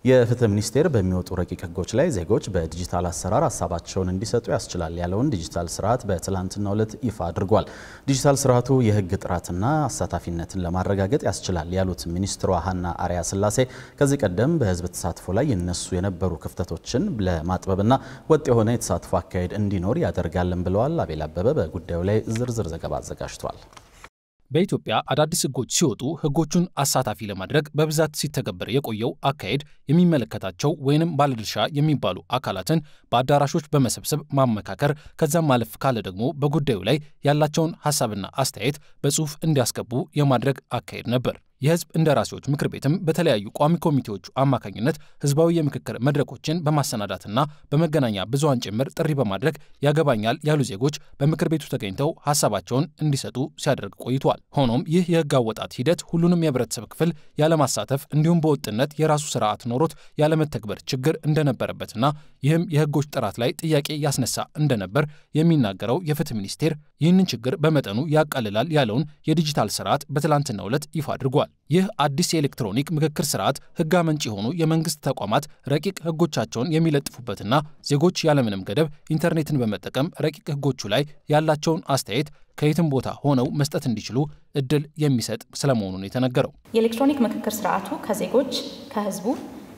የፍትህ ሚኒስቴር በሚወጡ ረቂቅ ህጎች ላይ ዜጎች በዲጂታል አሰራር ሀሳባቸውን እንዲሰጡ ያስችላል ያለውን ዲጂታል ስርዓት በትላንትናው ዕለት ይፋ አድርጓል። ዲጂታል ስርዓቱ የህግ ጥራትና አሳታፊነትን ለማረጋገጥ ያስችላል ያሉት ሚኒስትሯ ሀና አርያ ስላሴ ከዚህ ቀደም በህዝብ ተሳትፎ ላይ ይነሱ የነበሩ ክፍተቶችን ለማጥበብና ወጥ የሆነ የተሳትፎ አካሄድ እንዲኖር ያደርጋልን ብለዋል። አቤል አበበ በጉዳዩ ላይ ዝርዝር ዘገባ አዘጋጅቷል። በኢትዮጵያ አዳዲስ ህጎች ሲወጡ ህጎቹን አሳታፊ ለማድረግ በብዛት ሲተገበር የቆየው አካሄድ የሚመለከታቸው ወይንም ባለድርሻ የሚባሉ አካላትን በአዳራሾች በመሰብሰብ ማመካከር ከዛም ማለፍ ካለ ደግሞ በጉዳዩ ላይ ያላቸውን ሐሳብና አስተያየት በጽሁፍ እንዲያስገቡ የማድረግ አካሄድ ነበር። የህዝብ እንደራሴዎች ምክር ቤትም በተለያዩ ቋሚ ኮሚቴዎቹ አማካኝነት ህዝባዊ የምክክር መድረኮችን በማሰናዳትና በመገናኛ ብዙሃን ጭምር ጥሪ በማድረግ ያገባኛል ያሉ ዜጎች በምክር ቤቱ ተገኝተው ሐሳባቸውን እንዲሰጡ ሲያደርግ ቆይቷል። ሆኖም ይህ የህግ አወጣት ሂደት ሁሉንም የህብረተሰብ ክፍል ያለማሳተፍ እንዲሁም በወጥነት የራሱ ስርዓት ኖሮት ያለመተግበር ችግር እንደነበረበትና ይህም የህጎች ጥራት ላይ ጥያቄ ያስነሳ እንደነበር የሚናገረው የፍትህ ሚኒስቴር ይህንን ችግር በመጠኑ ያቃልላል ያለውን የዲጂታል ስርዓት በትላንትናው ዕለት ይፋ አድርጓል። ይህ አዲስ የኤሌክትሮኒክ ምክክር ስርዓት ህግ አመንጭ የሆኑ የመንግስት ተቋማት ረቂቅ ህጎቻቸውን የሚለጥፉበትና ዜጎች ያለምንም ገደብ ኢንተርኔትን በመጠቀም ረቂቅ ህጎቹ ላይ ያላቸውን አስተያየት ከየትም ቦታ ሆነው መስጠት እንዲችሉ እድል የሚሰጥ ስለመሆኑ ነው የተነገረው። የኤሌክትሮኒክ ምክክር ስርዓቱ ከዜጎች ከህዝቡ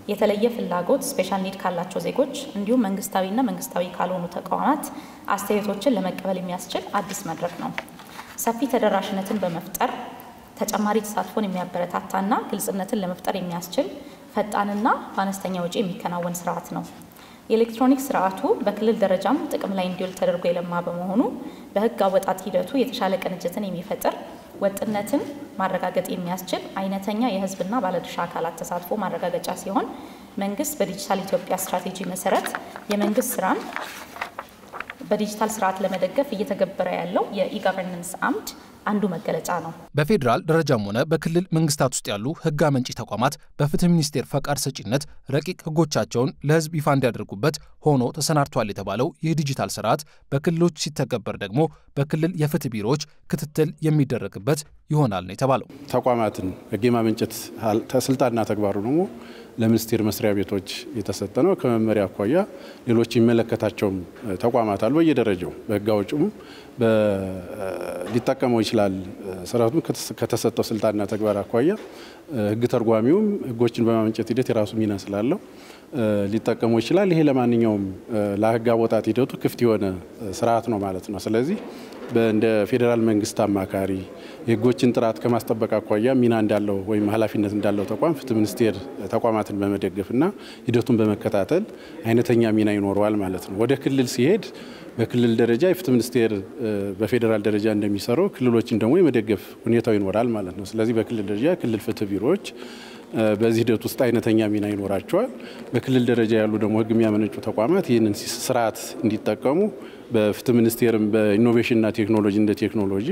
የተለየ ፍላጎት ስፔሻል ኒድ ካላቸው ዜጎች እንዲሁም መንግስታዊና መንግስታዊ ካልሆኑ ተቋማት አስተያየቶችን ለመቀበል የሚያስችል አዲስ መድረክ ነው። ሰፊ ተደራሽነትን በመፍጠር ተጨማሪ ተሳትፎን የሚያበረታታና ግልጽነትን ለመፍጠር የሚያስችል ፈጣንና በአነስተኛ ወጪ የሚከናወን ስርዓት ነው። የኤሌክትሮኒክ ስርዓቱ በክልል ደረጃም ጥቅም ላይ እንዲውል ተደርጎ የለማ በመሆኑ በህግ አወጣት ሂደቱ የተሻለ ቅንጅትን የሚፈጥር ወጥነትን ማረጋገጥ የሚያስችል አይነተኛ የህዝብና ባለድርሻ አካላት ተሳትፎ ማረጋገጫ ሲሆን መንግስት በዲጂታል ኢትዮጵያ ስትራቴጂ መሰረት የመንግስት ስራን በዲጂታል ስርዓት ለመደገፍ እየተገበረ ያለው የኢ-ገቨርነንስ አምድ አንዱ መገለጫ ነው። በፌዴራል ደረጃም ሆነ በክልል መንግስታት ውስጥ ያሉ ህግ አመንጪ ተቋማት በፍትህ ሚኒስቴር ፈቃድ ሰጪነት ረቂቅ ህጎቻቸውን ለህዝብ ይፋ እንዲያደርጉበት ሆኖ ተሰናድቷል የተባለው ይህ ዲጂታል ስርዓት በክልሎች ሲተገበር ደግሞ በክልል የፍትህ ቢሮዎች ክትትል የሚደረግበት ይሆናል ነው የተባለው። ተቋማትን ህግ የማመንጨት ስልጣንና ተግባሩ ደግሞ ለሚኒስቴር መስሪያ ቤቶች የተሰጠ ነው። ከመመሪያ አኳያ ሌሎች የሚመለከታቸው ተቋማት አሉ በየደረጃው በህግ አውጪውም ሊጠቀመው ይችላል። ስርዓቱ ከተሰጠው ስልጣንና ተግባር አኳያ ህግ ተርጓሚውም ህጎችን በማመንጨት ሂደት የራሱ ሚና ስላለው ሊጠቀመው ይችላል። ይሄ ለማንኛውም ለህግ አወጣት ሂደቱ ክፍት የሆነ ስርዓት ነው ማለት ነው። ስለዚህ እንደ ፌዴራል መንግስት አማካሪ የህጎችን ጥራት ከማስጠበቅ አኳያ ሚና እንዳለው ወይም ኃላፊነት እንዳለው ተቋም ፍትህ ሚኒስቴር ተቋማትን በመደገፍና ሂደቱን በመከታተል አይነተኛ ሚና ይኖረዋል ማለት ነው። ወደ ክልል ሲሄድ በክልል ደረጃ የፍትህ ሚኒስቴር በፌዴራል ደረጃ እንደሚሰራው ክልሎችን ደግሞ የመደገፍ ሁኔታው ይኖራል ማለት ነው። ስለዚህ በክልል ደረጃ ክልል ፍትህ ቢሮዎች በዚህ ሂደት ውስጥ አይነተኛ ሚና ይኖራቸዋል። በክልል ደረጃ ያሉ ደግሞ ህግ የሚያመነጩ ተቋማት ይህንን ስርዓት እንዲጠቀሙ በፍትህ ሚኒስቴርም በኢኖቬሽንና ቴክኖሎጂ እንደ ቴክኖሎጂ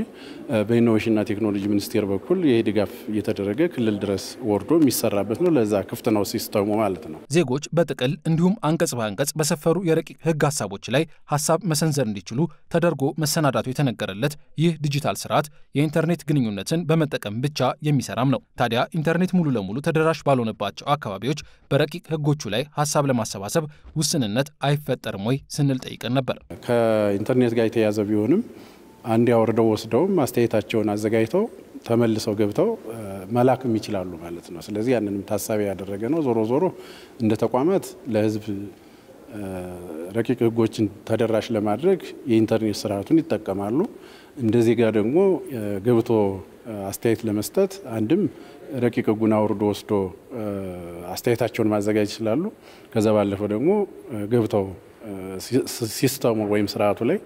በኢኖቬሽንና ቴክኖሎጂ ሚኒስቴር በኩል ይሄ ድጋፍ እየተደረገ ክልል ድረስ ወርዶ የሚሰራበት ነው። ለዛ ክፍት ነው ሲስተሙ ማለት ነው። ዜጎች በጥቅል እንዲሁም አንቀጽ በአንቀጽ በሰፈሩ የረቂቅ ህግ ሀሳቦች ላይ ሀሳብ መሰንዘር እንዲችሉ ተደርጎ መሰናዳቱ የተነገረለት ይህ ዲጂታል ስርዓት የኢንተርኔት ግንኙነትን በመጠቀም ብቻ የሚሰራም ነው። ታዲያ ኢንተርኔት ሙሉ ለሙሉ ተደራሽ ባልሆነባቸው አካባቢዎች በረቂቅ ህጎቹ ላይ ሀሳብ ለማሰባሰብ ውስንነት አይፈጠርም ወይ ስንል ጠይቀን ነበር። ከኢንተርኔት ጋር የተያዘ ቢሆንም አንድ ያወርደው ወስደው ማስተያየታቸውን አዘጋጅተው ተመልሰው ገብተው መላክም ይችላሉ ማለት ነው። ስለዚህ ያንንም ታሳቢ ያደረገ ነው። ዞሮ ዞሮ እንደ ተቋማት ለህዝብ ረቂቅ ህጎችን ተደራሽ ለማድረግ የኢንተርኔት ስርዓቱን ይጠቀማሉ። እንደዚህ ጋር ደግሞ ገብቶ አስተያየት ለመስጠት አንድም ረቂቅ ህጉን አውርዶ ወስዶ አስተያየታቸውን ማዘጋጀት ይችላሉ። ከዛ ባለፈው ደግሞ ገብተው ሲስተሙ ወይም ስርዓቱ ላይ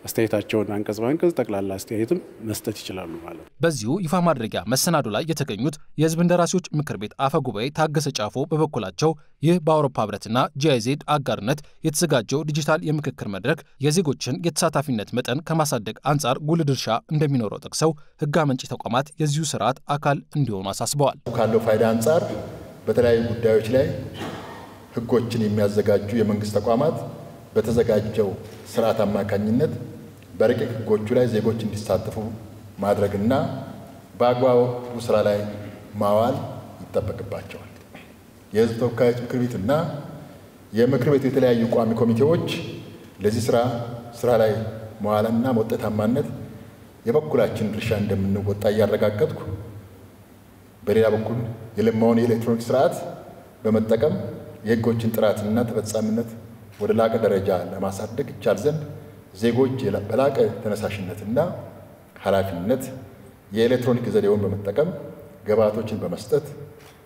አስተያየታቸውን አንቀጽ በአንቀጽ ጠቅላላ አስተያየትም መስጠት ይችላሉ ማለት ነው። በዚሁ ይፋ ማድረጊያ መሰናዶ ላይ የተገኙት የህዝብ እንደራሴዎች ምክር ቤት አፈ ጉባኤ ታገሰ ጫፎ በበኩላቸው ይህ በአውሮፓ ህብረትና ጂአይዜድ አጋርነት የተዘጋጀው ዲጂታል የምክክር መድረክ የዜጎችን የተሳታፊነት መጠን ከማሳደግ አንጻር ጉልህ ድርሻ እንደሚኖረው ጠቅሰው ህግ አመንጪ ተቋማት የዚሁ ስርዓት አካል እንዲሆኑ አሳስበዋል። ካለው ፋይዳ አንጻር በተለያዩ ጉዳዮች ላይ ህጎችን የሚያዘጋጁ የመንግስት ተቋማት በተዘጋጀው ስርዓት አማካኝነት በረቂቅ ህጎቹ ላይ ዜጎች እንዲሳተፉ ማድረግና በአግባቡ ስራ ላይ ማዋል ይጠበቅባቸዋል። የሕዝብ ተወካዮች ምክር ቤትና የምክር ቤቱ የተለያዩ ቋሚ ኮሚቴዎች ለዚህ ስራ ላይ መዋልና ውጤታማነት የበኩላችን ድርሻ እንደምንወጣ እያረጋገጥኩ በሌላ በኩል የለማውን የኤሌክትሮኒክስ ስርዓት በመጠቀም የሕጎችን ጥራትና ተፈጻሚነት ወደ ላቀ ደረጃ ለማሳደግ ይቻል ዘንድ ዜጎች በላቀ ተነሳሽነትና ኃላፊነት የኤሌክትሮኒክ ዘዴውን በመጠቀም ግብዓቶችን በመስጠት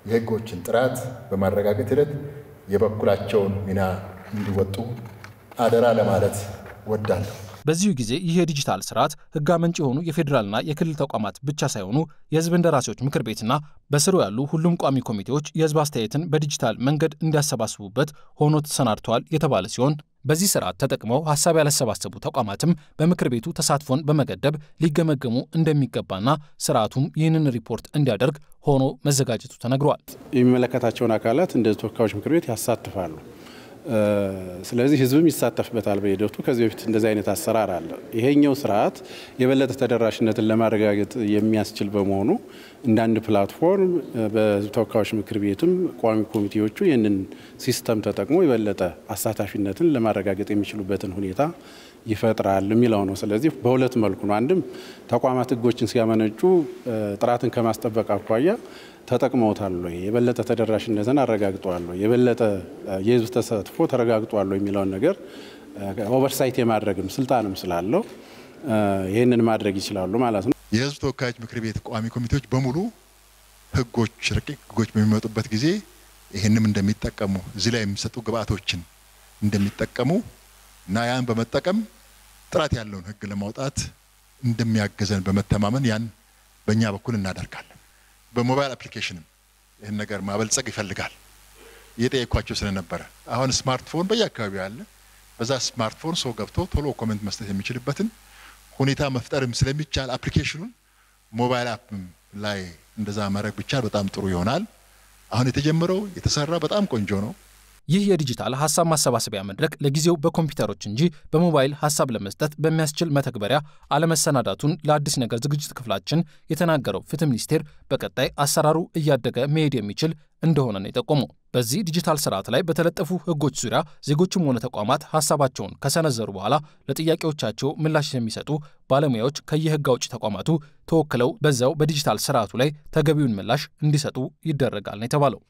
የሕጎችን ጥራት በማረጋገጥ ሂደት የበኩላቸውን ሚና እንዲወጡ አደራ ለማለት ወዳለሁ። በዚሁ ጊዜ ይህ የዲጂታል ስርዓት ሕግ አመንጭ የሆኑ የፌዴራልና የክልል ተቋማት ብቻ ሳይሆኑ የሕዝብ እንደራሴዎች ምክር ቤትና በስሩ ያሉ ሁሉም ቋሚ ኮሚቴዎች የሕዝብ አስተያየትን በዲጂታል መንገድ እንዲያሰባስቡበት ሆኖ ተሰናድተዋል የተባለ ሲሆን በዚህ ስርዓት ተጠቅመው ሀሳብ ያላሰባሰቡ ተቋማትም በምክር ቤቱ ተሳትፎን በመገደብ ሊገመገሙ እንደሚገባና ስርዓቱም ይህንን ሪፖርት እንዲያደርግ ሆኖ መዘጋጀቱ ተነግሯል። የሚመለከታቸውን አካላት እንደ ተወካዮች ምክር ቤት ያሳትፋሉ። ስለዚህ ህዝብም ይሳተፍበታል በሂደቱ። ከዚህ በፊት እንደዚህ አይነት አሰራር አለ። ይሄኛው ስርዓት የበለጠ ተደራሽነትን ለማረጋገጥ የሚያስችል በመሆኑ እንደ አንድ ፕላትፎርም በህዝብ ተወካዮች ምክር ቤትም ቋሚ ኮሚቴዎቹ ይህንን ሲስተም ተጠቅሞ የበለጠ አሳታፊነትን ለማረጋገጥ የሚችሉበትን ሁኔታ ይፈጥራል የሚለው ነው። ስለዚህ በሁለት መልኩ ነው። አንድም ተቋማት ህጎችን ሲያመነጩ ጥራትን ከማስጠበቅ አኳያ ተጠቅመውታል ወይ፣ የበለጠ ተደራሽነትን አረጋግጧል ወይ፣ የበለጠ የህዝብ ተሳትፎ ተረጋግጧል ወይ የሚለውን ነገር ኦቨርሳይት የማድረግም ስልጣንም ስላለው ይህንን ማድረግ ይችላሉ ማለት ነው። የህዝብ ተወካዮች ምክር ቤት ቋሚ ኮሚቴዎች በሙሉ ህጎች፣ ረቂቅ ህጎች በሚመጡበት ጊዜ ይህንም እንደሚጠቀሙ እዚህ ላይ የሚሰጡ ግብዓቶችን እንደሚጠቀሙ እና ያን በመጠቀም ጥራት ያለውን ህግ ለማውጣት እንደሚያገዘን በመተማመን ያን በእኛ በኩል እናደርጋለን። በሞባይል አፕሊኬሽንም ይህን ነገር ማበልጸግ ይፈልጋል እየጠየኳቸው ስለነበረ አሁን ስማርትፎን በየአካባቢው አለ። በዛ ስማርትፎን ሰው ገብቶ ቶሎ ኮሜንት መስጠት የሚችልበትን ሁኔታ መፍጠርም ስለሚቻል አፕሊኬሽኑን ሞባይል አፕ ላይ እንደዛ ማድረግ ብቻ በጣም ጥሩ ይሆናል። አሁን የተጀመረው የተሰራ በጣም ቆንጆ ነው። ይህ የዲጂታል ሀሳብ ማሰባሰቢያ መድረክ ለጊዜው በኮምፒውተሮች እንጂ በሞባይል ሀሳብ ለመስጠት በሚያስችል መተግበሪያ አለመሰናዳቱን ለአዲስ ነገር ዝግጅት ክፍላችን የተናገረው ፍትህ ሚኒስቴር በቀጣይ አሰራሩ እያደገ መሄድ የሚችል እንደሆነ ነው የጠቆመው። በዚህ ዲጂታል ስርዓት ላይ በተለጠፉ ህጎች ዙሪያ ዜጎችም ሆነ ተቋማት ሀሳባቸውን ከሰነዘሩ በኋላ ለጥያቄዎቻቸው ምላሽ የሚሰጡ ባለሙያዎች ከየህግ አውጪ ተቋማቱ ተወክለው በዛው በዲጂታል ስርዓቱ ላይ ተገቢውን ምላሽ እንዲሰጡ ይደረጋል ነው የተባለው።